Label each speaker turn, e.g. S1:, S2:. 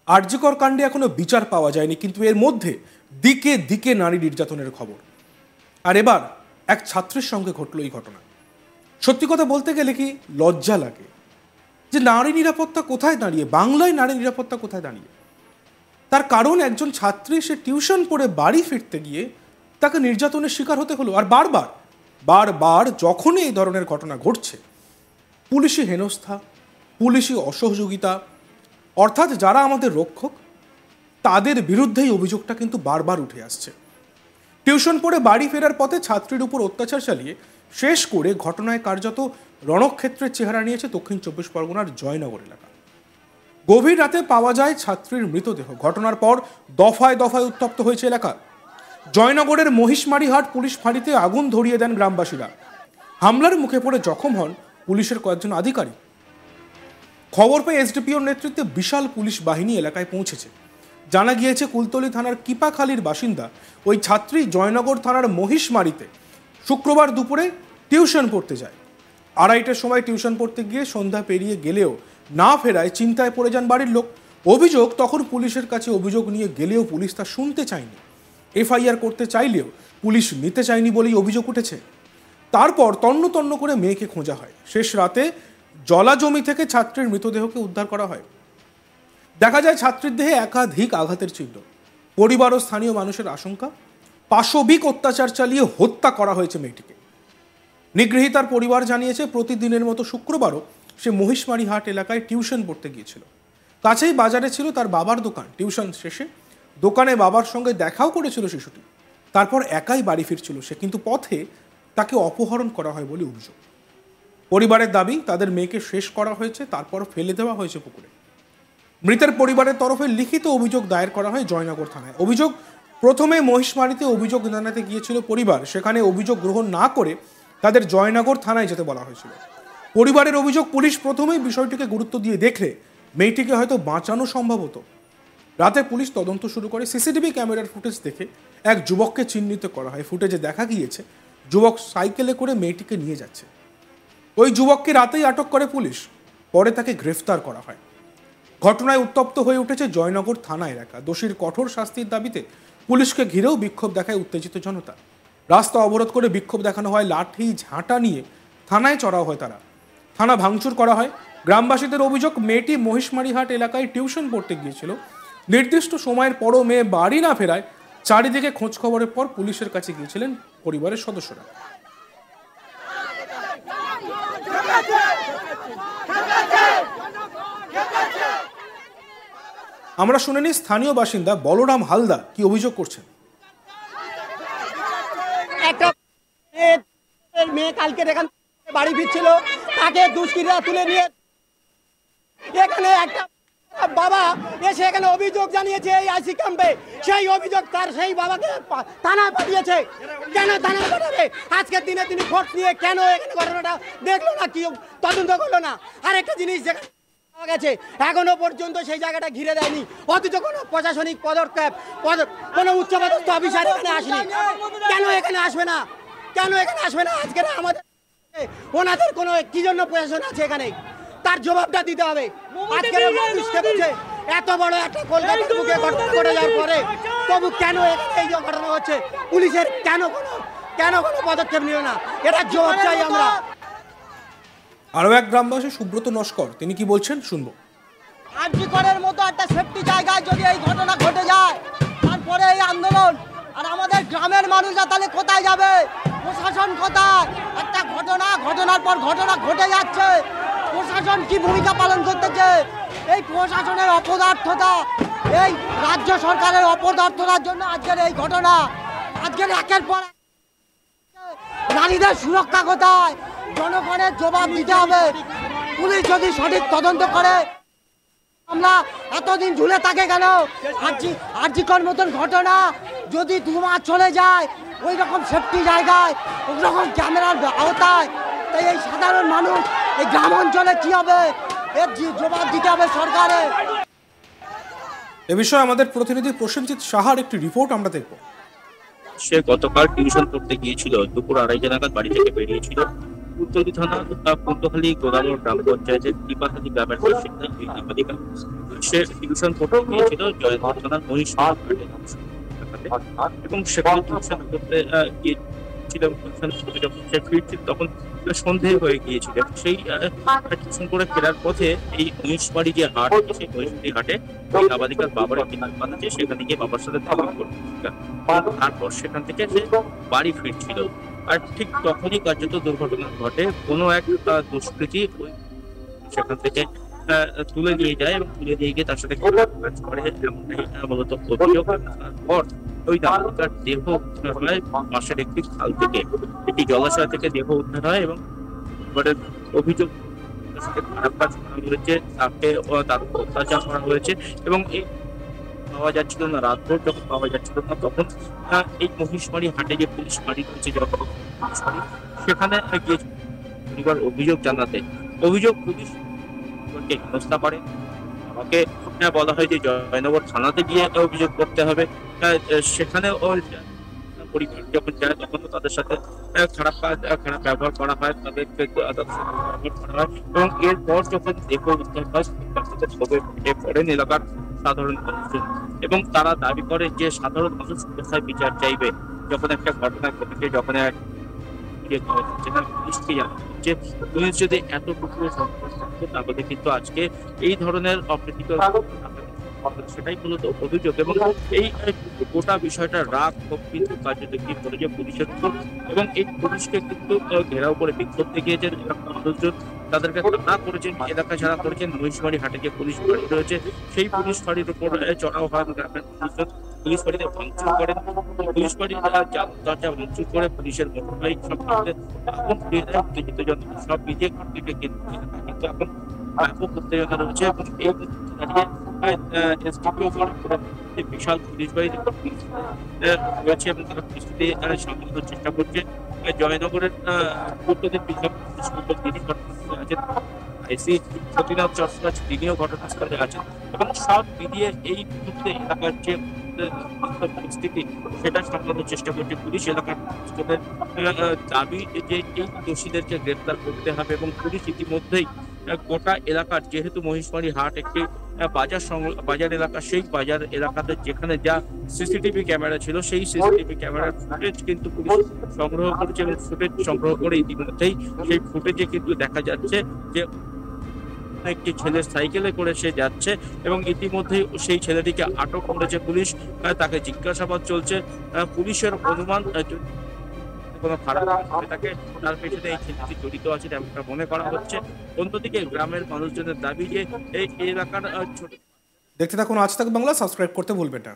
S1: আরজি কর কাণ্ডে এখনো বিচার পাওয়া যায়নি, কিন্তু এর মধ্যে দিকে দিকে নারী নির্যাতনের খবর। আর এবার এক ছাত্রের সঙ্গে ঘটল এই ঘটনা। সত্যি কথা বলতে গেলে কি লজ্জা লাগে যে নারী নিরাপত্তা কোথায় দাঁড়িয়ে, বাংলায় নারী নিরাপত্তা কোথায় দাঁড়িয়ে। তার কারণ একজন ছাত্রী সে টিউশন পড়ে বাড়ি ফিরতে গিয়ে তাকে নির্যাতনের শিকার হতে হলো। আর বারবার বারবার যখনই এই ধরনের ঘটনা ঘটছে, পুলিশি হেনস্থা, পুলিশি অসহযোগিতা, অর্থাৎ যারা আমাদের রক্ষক তাদের বিরুদ্ধেই অভিযোগটা কিন্তু বারবার উঠে আসছে। টিউশন পড়ে বাড়ি ফেরার পথে ছাত্রীর উপর অত্যাচার চালিয়ে শেষ করে ঘটনায় কার্যত রণক্ষেত্রের চেহারা নিয়েছে দক্ষিণ চব্বিশ পরগনার জয়নগর এলাকা। গভীর রাতে পাওয়া যায় ছাত্রীর মৃতদেহ। ঘটনার পর দফায় দফায় উত্তপ্ত হয়েছে এলাকা। জয়নগরের মহিষমারিহাট পুলিশ ফাঁড়িতে আগুন ধরিয়ে দেন গ্রামবাসীরা। হামলার মুখে পড়ে জখম হন পুলিশের কয়েকজন আধিকারিক। খবর পেয়ে এসডিপিওর নেতৃত্বে বিশাল পুলিশ বাহিনী এলাকায় পৌঁছেছে। জানা গিয়েছে কুলতলি থানার কিপাখালীর বাসিন্দা ওই ছাত্রী জয়নগর থানার মহিষমারিতে শুক্রবার দুপুরে টিউশন পড়তে যায়। 2:30টার সময় টিউশন পড়তে গিয়ে সন্ধ্যা পেরিয়ে গেলেও না ফেরায় চিন্তায় পড়ে যান বাড়ির লোক। অভিযোগ, তখন পুলিশের কাছে অভিযোগ নিয়ে গেলেও পুলিশ তা শুনতে চায়নি। এফআইআর করতে চাইলেও পুলিশ নিতে চায়নি বলেই অভিযোগ উঠেছে। তারপর তন্ন তন্ন করে মেয়েকে খোঁজা হয়। শেষ রাতে জলা জমি থেকে ছাত্রীর মৃতদেহকে উদ্ধার করা হয়। দেখা যায় ছাত্রীর দেহে একাধিক আঘাতের চিহ্ন। পরিবার ও স্থানীয় মানুষের আশঙ্কা, পাশবিক অত্যাচার চালিয়ে হত্যা করা হয়েছে মেয়েটিকে। নিগৃহীতার পরিবার জানিয়েছে প্রতিদিনের মতো শুক্রবারও সে মহিষমারিহাট এলাকায় টিউশন পড়তে গিয়েছিল। কাছেই বাজারে ছিল তার বাবার দোকান। টিউশন শেষে দোকানে বাবার সঙ্গে দেখাও করেছিল শিশুটি। তারপর একাই বাড়ি ফিরছিল সে, কিন্তু পথে তাকে অপহরণ করা হয় বলে অভিযোগ। পরিবারের দাবি তাদের মেয়েকে শেষ করা হয়েছে, তারপর ফেলে দেওয়া হয়েছে পুকুরে। মৃতের পরিবারের তরফে লিখিত অভিযোগ দায়ের করা হয় জয়নগর থানায়। অভিযোগ, প্রথমে মহিষমারিতে অভিযোগ জানাতে গিয়েছিল পরিবার, সেখানে অভিযোগ গ্রহণ না করে তাদের জয়নগর থানায় যেতে বলা হয়েছিল। পরিবারের অভিযোগ, পুলিশ প্রথমেই বিষয়টিকে গুরুত্ব দিয়ে দেখলে মেয়েটিকে হয়তো বাঁচানো সম্ভব হতো। রাতে পুলিশ তদন্ত শুরু করে। সিসিটিভি ক্যামেরার ফুটেজ দেখে এক যুবককে চিহ্নিত করা হয়। ফুটেজে দেখা গিয়েছে যুবক সাইকেলে করে মেয়েটিকে নিয়ে যাচ্ছে। ওই যুবককে রাতেই আটক করে পুলিশ, পরে তাকে গ্রেফতার করা হয়। ঘটনায় উত্তপ্ত হয়ে উঠেছে জয়নগর থানা এলাকা। দোষীর কঠোর শাস্তির দাবিতে পুলিশকে ঘিরেও বিক্ষোভ দেখায় উত্তেজিত জনতা। রাস্তা অবরোধ করে বিক্ষোভ দেখানো হয়, লাঠি ঝাঁটা নিয়ে থানায় চড়াও হয় তারা। থানা ভাঙচুর করা হয়। গ্রামবাসীদের অভিযোগ, মেয়েটি মহিষমারিহাট এলাকায় টিউশন পড়তে গিয়েছিল। নির্দিষ্ট সময়ের পরও মেয়ে বাড়ি না ফেরায় চারিদিকে খোঁজ খবরের পর পুলিশের কাছে গিয়েছিলেন পরিবারের সদস্যরা। আমরা শুনে নিই স্থানীয় বাসিন্দা বলরাম হালদার কি অভিযোগ করছেন।
S2: একটা মেয়ে কালকে এখান বাড়ি ফিরছিল, তাকে দুষ্কৃতীরা তুলে নিয়ে এখানে একটা বাবা এসে এখানে অভিযোগ জানিয়েছে এই আইসি ক্যাম্পে। সেই অভিযোগ তার সেই বাবাকে থানায় পাঠিয়েছে। কেন থানায় পাঠাবে? আজকের দিনে তিনি ফোর্স নিয়ে কেন এখানে ঘটনাটা দেখলো না, কি তদন্ত করলো না? আর একটা জিনিস যেখানে পাওয়া গেছে এখনো পর্যন্ত সেই জায়গাটা ঘিরে দেয়নি, অথচ কোনো প্রশাসনিক পদক্ষেপ, কোনো উচ্চপদস্থ অফিসার এখানে আসেনি। কেন এখানে আসবে না? কেন এখানে আসবে না? আজকের আমাদের ওনাদের কোনো কি জন্য প্রশাসন আছে এখানে, তার জবাবটা দিতে হবে। আজকের মানুষ খেপেছে, এত বড় একটা কলকাতার বুকে ঘটনা ঘটে যাওয়ার পরে তবু কেন এখানে এই যে ঘটনা হচ্ছে, পুলিশের কেন কোনো পদক্ষেপ নিল না? এটা জবাব চাই আমরা।
S1: আরও এক গ্রামবাসী সুব্রত নস্কর, তিনি কি বলছেন শুনবো।
S2: আরজি করের মতো একটা সেফটি জায়গায় যদি এই ঘটনা ঘটে যায়, তারপরে এই আন্দোলন, আর আমাদের গ্রামের মানুষরা তাহলে কোথায় যাবে? প্রশাসন কোথায়? একটা ঘটনার পর ঘটনা ঘটে যাচ্ছে, প্রশাসন কি ভূমিকা পালন করতেছে? এই প্রশাসনের অপদার্থতা, এই রাজ্য সরকারের অপদার্থতার জন্য আজকের এই ঘটনা। আজকের একের পর নারীদের সুরক্ষা কোথায়? জনগণের জবাব দিতে হবে। পুলিশ যদি সঠিক তদন্ত করে, আমরা এতদিন ঝুলে থাকে কেন? আরজি কর মতন ঘটনা যদি 2 মাস চলে যায় ওই রকম সেফটি জায়গায়, ওই রকম ক্যামেরার আওতায়, তাই এই সাধারণ মানুষ এই গ্রাম অঞ্চলে কি হবে? এর জবাব দিতে হবে সরকারের।
S1: এ বিষয়ে আমাদের প্রতিনিধি প্রসেনজিৎ সাহার একটি রিপোর্ট আমরা দেখব।
S3: সে গতকাল টিউশন পড়তে গিয়েছিল, দুপুর 2:30 নাগাদ বাড়ি থেকে বেরিয়েছিল। কুলতলি থানা কুন্তখালী গোদাবর গ্রাম পঞ্চায়েতের টিপাখালী গ্রামের বাসিন্দা এই নাবালিকা সে টিউশন পড়তে গিয়েছিল জয়নগর থানার মহিষমারি ঘাটে এবং সেখানে টিউশন করতে গিয়েছিল। যখন সে ফিরছিল তখন সন্ধে হয়ে গিয়েছিল। সেই টিউশন করে ফেরার পথে এই মহিষমারি যে হাট, সেই মহিষমারি হাটে ওই নাবালিকার বাবার একটি দোকান আছে, সেখানে গিয়ে বাবার সাথে দেখা করতে। তারপর সেখান থেকে সে বাড়ি ফিরছিল, আর ঠিক তখনই কার্যত দুর্ঘটনা ঘটে। কোনো এক দুষ্কৃতী ওই সেখান থেকে তুলে নিয়ে যায় এবং তুলে নিয়ে গিয়ে তার সাথে কাজ করে, এমনটাই মূলত অভিযোগ। তারপর ওই নাবালিকার দেহ উদ্ধার হয় পাশের একটি খাল থেকে, একটি জলাশয় থেকে দেহ উদ্ধার হয় এবং অভিযোগ তার সাথে খারাপ কাজ করা হয়েছে, তাকে তার অত্যাচার করা হয়েছে এবং এই পাওয়া যাচ্ছিল না। রাতভর যখন পাওয়া যাচ্ছিল না তখন এই মহিষমারি হাটে যে পুলিশ ফাঁড়ি রয়েছে, সেখানে গিয়ে পরিবার অভিযোগ জানাতে পুলিশ হেনস্থা করে। আমাকে বলা হয় যে জয়নগর থানাতে গিয়ে অভিযোগ করতে হবে। সেখানে পরিবার যখন যায় তখন তাদের সাথে খারাপ ব্যবহার করা হয়, তাদেরকে তাদের সাথে ব্যবহার করা হয় এবং এরপর যখন দেহ উদ্ধার হয় ক্ষোভে ফেটে পড়েন এলাকার সাধারণ মানুষজন এবং তারা দাবি করে যে সাধারণ মানুষ কোথায় বিচার চাইবে যখন একটা ঘটনা ঘটেছে, যখন এক পুলিশ যদি এতটুকু থাকতো তাহলে কিন্তু আজকে এই ধরনের অপ্রীতিকর সেটাই মূলত অভিযোগ। এবং এই গোটা বিষয়টা রাগ ক্ষোভ কিন্তু কার্যত কি করেছে পুলিশের উপর এবং এই পুলিশকে কিন্তু ঘেরাও করে বিক্ষোভ দেখিয়েছেন মানুষজন। তাদেরকে তাড়া করেছেন, এলাকা ছাড়া করেছেন। মহিষমারি হাটে যে পুলিশ ফাঁড়ি রয়েছে সেই পুলিশ ফাঁড়ির উপর চড়াও হয় গ্রামের মানুষজন। পুলিশ ফাঁড়িতে ভাঙচুর করেন, পুলিশ ফাঁড়ির দরজা ভাঙচুর করে পুলিশের মোটর বাইক সব আগুন দিয়ে দেয়। উত্তেজিত জনতা সব মিলিয়ে কিন্তু এখন ব্যাপক উত্তেজনা রয়েছে এবং এই দাঁড়িয়ে বিশাল পুলিশ বাহিনী রয়েছে এবং তারা পরিস্থিতি সামলানোর চেষ্টা করছে। জয়নগরের পূর্বদিন বিভাগ তিনি ঘটনাস্থলে আছেন, আইসি সতীনাথ চট্টরাজ তিনিও ঘটনাস্থলে আছেন এবং সব মিলিয়ে এই মুহূর্তে এলাকার যে পরিস্থিতি সেটা সামলানোর চেষ্টা করছে পুলিশ। এলাকার দাবি যে এই দোষীদেরকে গ্রেপ্তার করতে হবে এবং পুলিশ ইতিমধ্যেই গোটা এলাকার, যেহেতু মহিষমারি হাট একটি বাজার এলাকা, সেই বাজার এলাকাতে যেখানে যা সিসিটিভি ক্যামেরা ছিল সেই সিসিটিভি ক্যামেরার ফুটেজ কিন্তু পুলিশ সংগ্রহ করেছে এবং ফুটেজ সংগ্রহ করে ইতিমধ্যেই সেই ফুটেজে কিন্তু দেখা যাচ্ছে যে একটি ছেলে সাইকেলে করে সে যাচ্ছে এবং ইতিমধ্যেই সেই ছেলেটিকে আটক করেছে পুলিশ। তাকে জিজ্ঞাসাবাদ চলছে। পুলিশের অনুমান কোনো খারাপ থাকে তার পেছনে এই ছেলেটি জড়িত আছে এমনটা মনে করা হচ্ছে। অন্যদিকে গ্রামের মানুষজনের দাবি যে এই এলাকার ছোট।
S1: দেখতে থাকুন আজ তাক বাংলা, সাবস্ক্রাইব করতে ভুলবেন না।